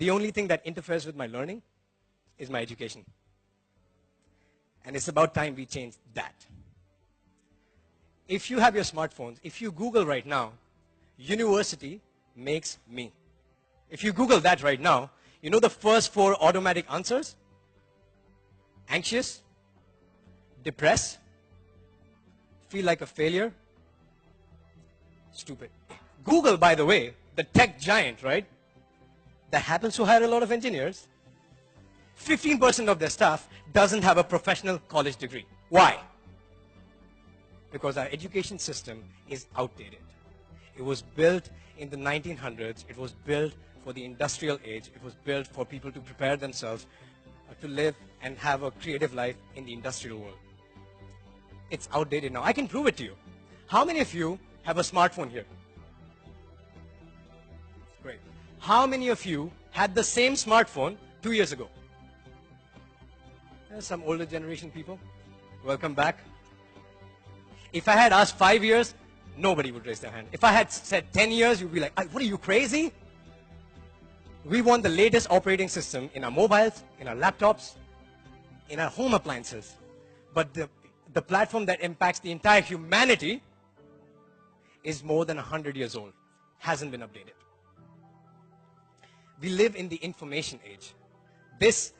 The only thing that interferes with my learning is my education. And it's about time we change that. If you have your smartphones, if you Google right now, university makes me. If you Google that right now, you know the first 4 automatic answers? Anxious, depressed, feel like a failure, stupid. Google, by the way, the tech giant, right, that happens to hire a lot of engineers, 15% of their staff doesn't have a professional college degree. Why? Because our education system is outdated. It was built in the 1900s. It was built for the industrial age. It was built for people to prepare themselves to live and have a creative life in the industrial world. It's outdated now. I can prove it to you. How many of you have a smartphone here? Great. How many of you had the same smartphone 2 years ago? There's some older generation people. Welcome back. If I had asked 5 years, nobody would raise their hand. If I had said 10 years, you'd be like, what are you, crazy? We want the latest operating system in our mobiles, in our laptops, in our home appliances. But the platform that impacts the entire humanity is more than 100 years old, hasn't been updated. We live in the information age. This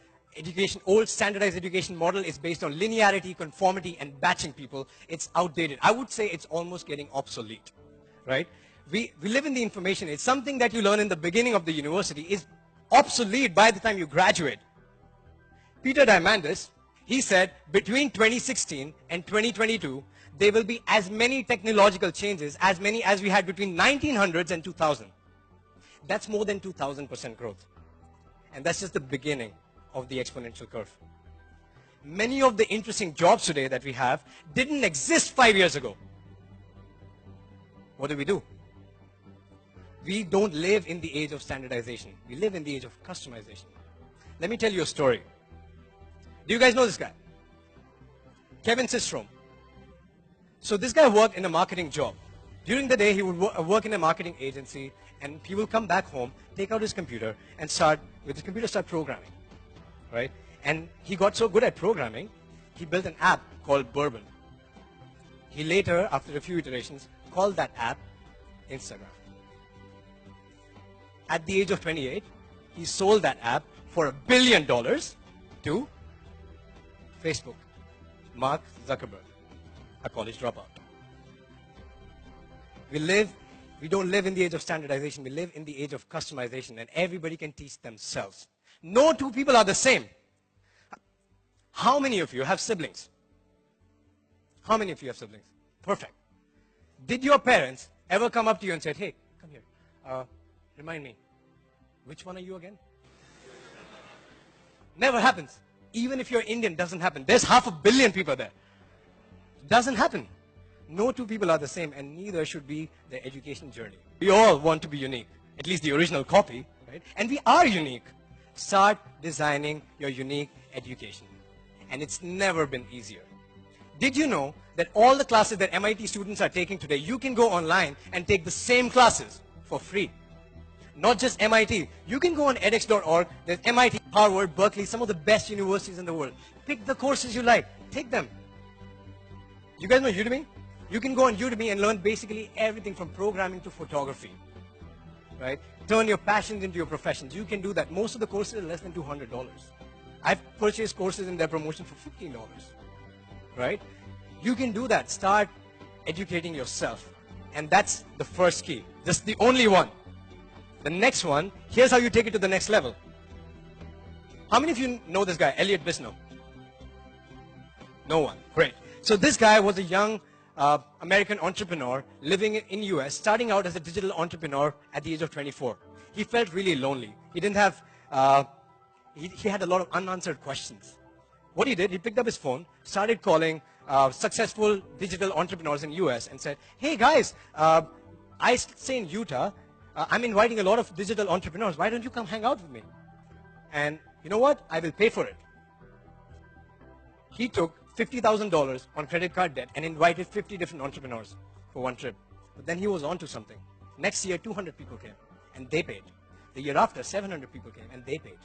old standardized education model is based on linearity, conformity, and batching people. It's outdated. I would say it's almost getting obsolete, right? We live in the information age. Something that you learn in the beginning of the university is obsolete by the time you graduate. Peter Diamandis, he said between 2016 and 2022, there will be as many technological changes, as many as we had between 1900s and 2000. That's more than 2,000% growth. And that's just the beginning of the exponential curve. Many of the interesting jobs today that we have didn't exist 5 years ago. What do? We don't live in the age of standardization. We live in the age of customization. Let me tell you a story. Do you guys know this guy? Kevin Systrom. So this guy worked in a marketing job. During the day, he would work in a marketing agency, and he will come back home, take out his computer, and start programming, right? And he got so good at programming, he built an app called Bourbon. He later, after a few iterations, called that app Instagram. At the age of 28, he sold that app for $1 billion to Facebook, Mark Zuckerberg, a college dropout. We don't live in the age of standardization. We live in the age of customization, and everybody can teach themselves. No two people are the same. How many of you have siblings? How many of you have siblings? Perfect. Did your parents ever come up to you and said, hey, come here, remind me, which one are you again? Never happens. Even if you're Indian, doesn't happen. There's 500 million people there. Doesn't happen. No two people are the same, and neither should be their education journey. We all want to be unique, at least the original copy, right? And we are unique. Start designing your unique education. And it's never been easier. Did you know that all the classes that MIT students are taking today, you can go online and take the same classes for free? Not just MIT. You can go on edX.org. There's MIT, Harvard, Berkeley, some of the best universities in the world. Pick the courses you like. Take them. You guys know Udemy? You can go on Udemy and learn basically everything from programming to photography, right? Turn your passions into your professions. You can do that. Most of the courses are less than $200. I've purchased courses in their promotion for $15, right? You can do that. Start educating yourself. And that's the first key. Just the only one. The next one, here's how you take it to the next level. How many of you know this guy, Elliot Bisnow? No one. Great. So this guy was a young American entrepreneur living in US, starting out as a digital entrepreneur at the age of 24. He felt really lonely. He didn't have, he had a lot of unanswered questions. What he did, he picked up his phone, started calling successful digital entrepreneurs in US and said, hey guys, I stay in Utah. I'm inviting a lot of digital entrepreneurs. Why don't you come hang out with me? And you know what? I will pay for it. He took $50,000 on credit card debt and invited 50 different entrepreneurs for one trip. But then he was on to something. Next year, 200 people came, and they paid. The year after, 700 people came and they paid.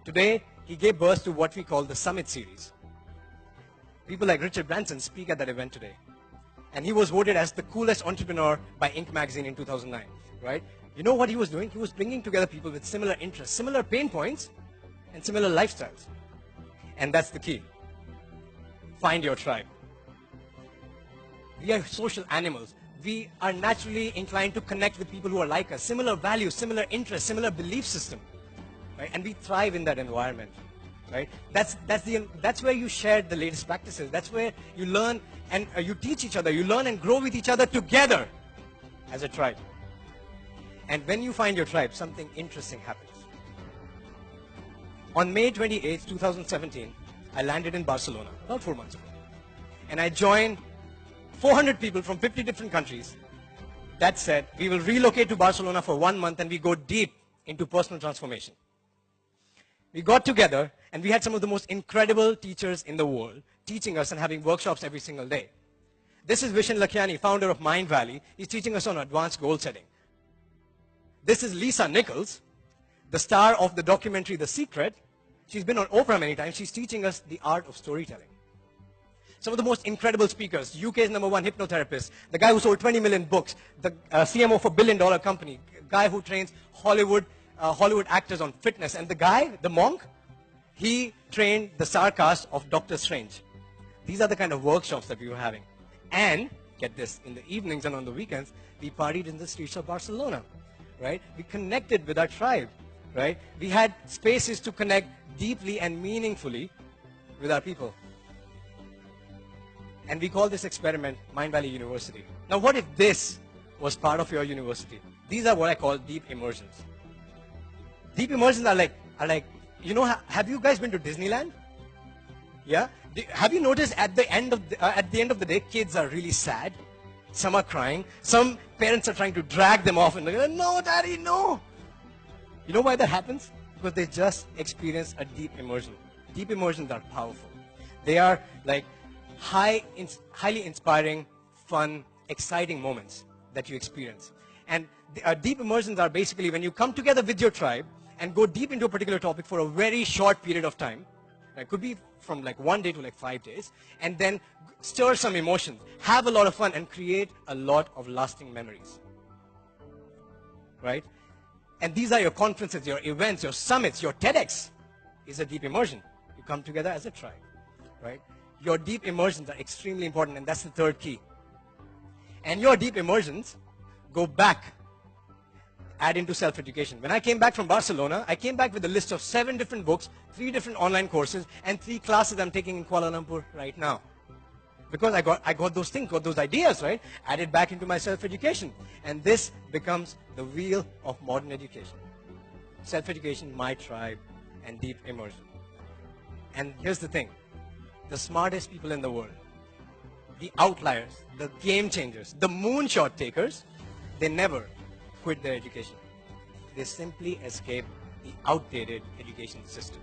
Today, he gave birth to what we call the Summit Series. People like Richard Branson speak at that event today. And he was voted as the coolest entrepreneur by Inc. magazine in 2009, right? You know what he was doing? He was bringing together people with similar interests, similar pain points, and similar lifestyles. And that's the key. Find your tribe. We are social animals. We are naturally inclined to connect with people who are like us, similar values, similar interests, similar belief system, right? And we thrive in that environment, right? That's where you share the latest practices. That's where you learn and you teach each other. You learn and grow with each other together as a tribe. And when you find your tribe, something interesting happens. On May 28, 2017, I landed in Barcelona about 4 months ago. And I joined 400 people from 50 different countries that said, we will relocate to Barcelona for 1 month and we go deep into personal transformation. We got together and we had some of the most incredible teachers in the world teaching us and having workshops every single day. This is Vishen Lakhiani, founder of Mind Valley. He's teaching us on advanced goal setting. This is Lisa Nichols, the star of the documentary The Secret. She's been on Oprah many times. She's teaching us the art of storytelling. Some of the most incredible speakers, UK's #1 hypnotherapist, the guy who sold 20 million books, the CMO for a billion-dollar company, guy who trains Hollywood actors on fitness, and the guy, the monk, he trained the star cast of Doctor Strange. These are the kind of workshops that we were having. And, get this, in the evenings and on the weekends, we partied in the streets of Barcelona, right? We connected with our tribe, right? We had spaces to connect deeply and meaningfully with our people. And we call this experiment Mind Valley University. Now, what if this was part of your university? These are what I call deep immersions. Deep immersions are like, you know, have you guys been to Disneyland? Yeah? Have you noticed at the end of the day, kids are really sad? Some are crying. Some parents are trying to drag them off and they're like, no, daddy, no. You know why that happens? Because they just experienced a deep immersion. Deep immersions are powerful. They are like highly inspiring, fun, exciting moments that you experience. And deep immersions are basically when you come together with your tribe and go deep into a particular topic for a very short period of time. It could be from like 1 day to like 5 days, and then stir some emotions, have a lot of fun, and create a lot of lasting memories. Right? And these are your conferences, your events, your summits, your TEDx is a deep immersion. You come together as a tribe. Right? Your deep immersions are extremely important, and that's the third key. And your deep immersions go back, add into self-education. When I came back from Barcelona, I came back with a list of 7 different books, 3 different online courses, and 3 classes I'm taking in Kuala Lumpur right now. Because I got those things, got those ideas, right? Added back into my self-education. And this becomes the wheel of modern education. Self-education, my tribe, and deep immersion. And here's the thing. The smartest people in the world, the outliers, the game changers, the moonshot takers, they never quit their education. They simply escape the outdated education system.